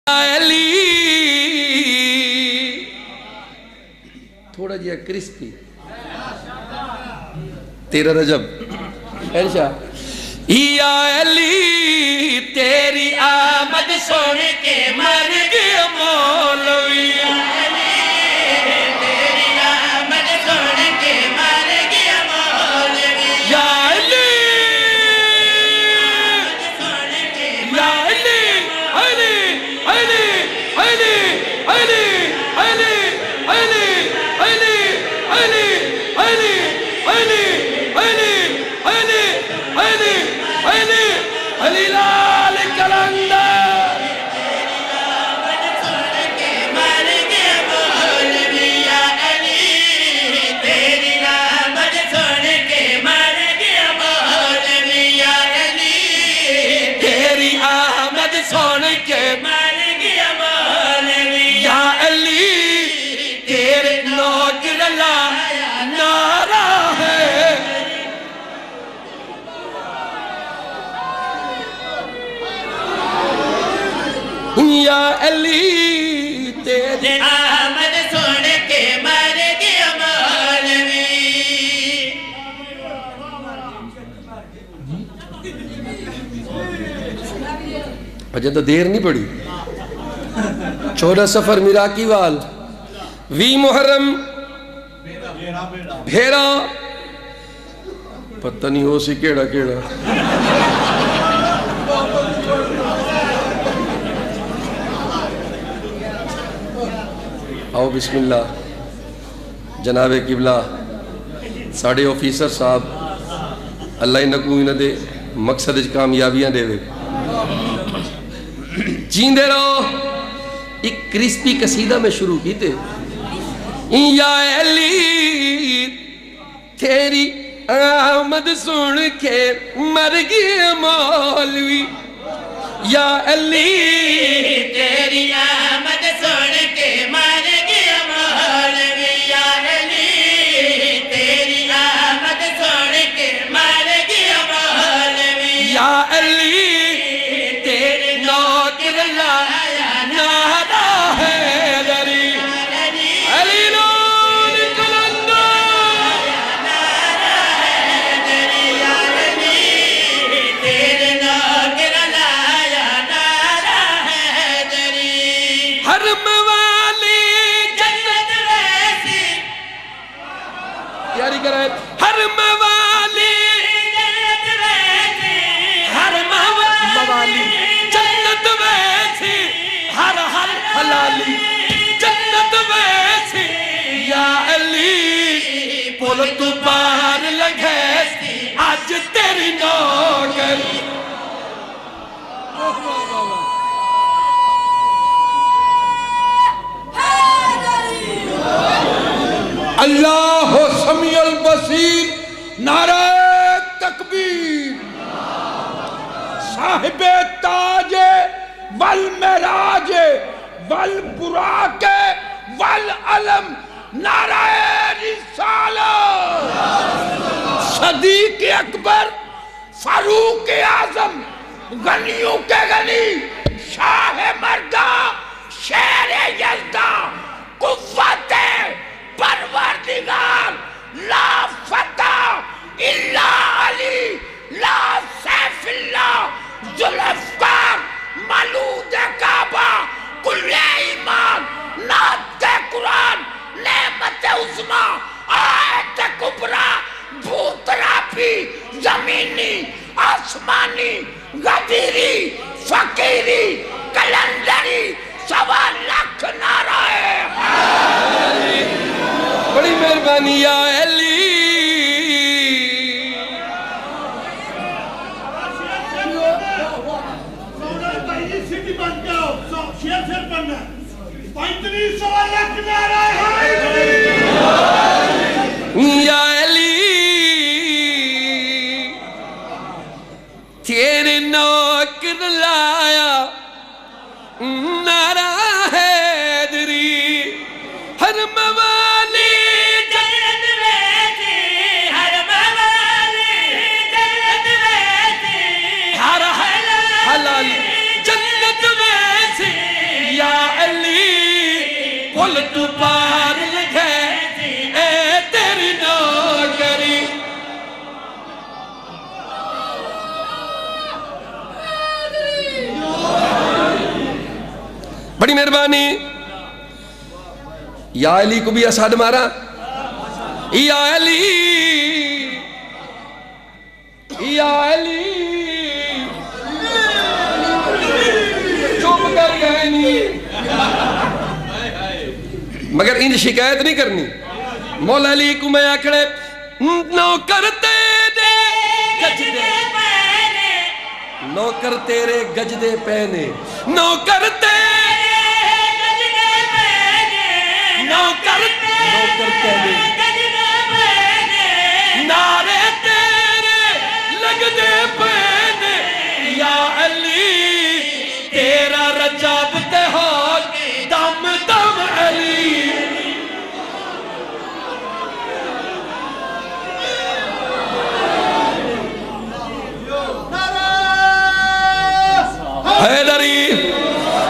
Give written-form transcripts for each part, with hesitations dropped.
علی تھوڑا جیا کرسپی 13 رجب ارشا یا علی تیری آمد سن کے مر گیا مولوی یا علی تیری آمد سن کے مر گیا مولوی اجے تو دیر نہیں پڑی 14 سفر میراکی وال 20 محرم بھیرا پتہ نہیں ہو سی کیڑا کیڑا آؤ بسم اللہ جناب قبلہ ساڑھے آفیسر صاحب اللہ انکو انہ دے مقصد کامیابیاں دے وے جیندے رہو ایک کرسپی قصیدہ میں شروع کی تھے یا علی تیری آمد سن کے مر گیا مولوی یا علی تیری آمد سن کے مر گیا مولوی یا علی تیری آمد سن کے مر گیا مولوی یا علی تیرے نوکر لایا نادا ہے دری علی نور کلندہ نادا ہے دری یا علی تیرے نوکر لایا نادا ہے دری حرم والی جنت ویسی تیاری کرائے حرم والی جنت ویسی حرم والی جنت ویسی ہر ہر حلالی جنت ویسی یا علی پول تو باہر لگے آج تیری نوکر اللہ سمیع البصیر نعرہ تکبیر صاحب تاج والمعراج والبراق والعلم نعرہ رسالت صدیق اکبر فاروق اعظم غنیوں کے غنی شاہ مردہ شیر یزدہ قوت پروردگار لا فتح الا علی لا سیف اللہ ذوالفقار مولود کعبہ کل ایمان نعت قرآن نعمت عظمی آیت کبریٰ بھوتراپی زمینی آسمانی غدیری فقیری کلندری 1.25 لاکھ نعرہ ہے بڑی مہربانی یا علی یا علی تیرے نوکر لایا نعرہ حیدری حرم والی جنت ویسی حرم والی جنت ویسی ہر حلالی جنت ویسی پل تو پار لکھے اے تیری نوکری بڑی مہربانی یا علی کو بھی اسد مارا یا علی یا علی چپ کر گئے نہیں مگر ان شکایت نہیں کرنی مولا علی کو میں آکڑے نوکر تیرے گجدے پہنے نوکر تیرے گجدے پہنے نوکر تیرے گجدے پہنے نوکر تیرے گجدے پہنے نعرے تیرے لگدے پہنے یا علی تیرا رجب تہاک دم دم علی حیدری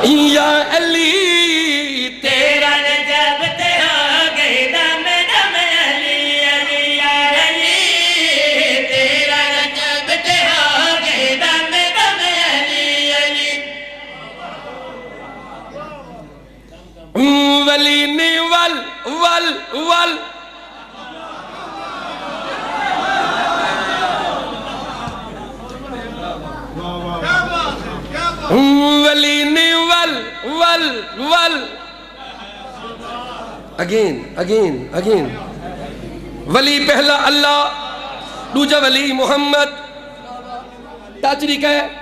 یا علی تیرا رجب تہاک دم دم علی علی یا علی تیرا رجب تہاک دم دم علی علی ولی نی ول ول ول ولی نی ول ول ول اگین اگین اگین ولی پہلا اللہ دوجا ولی محمد تاجری کا ہے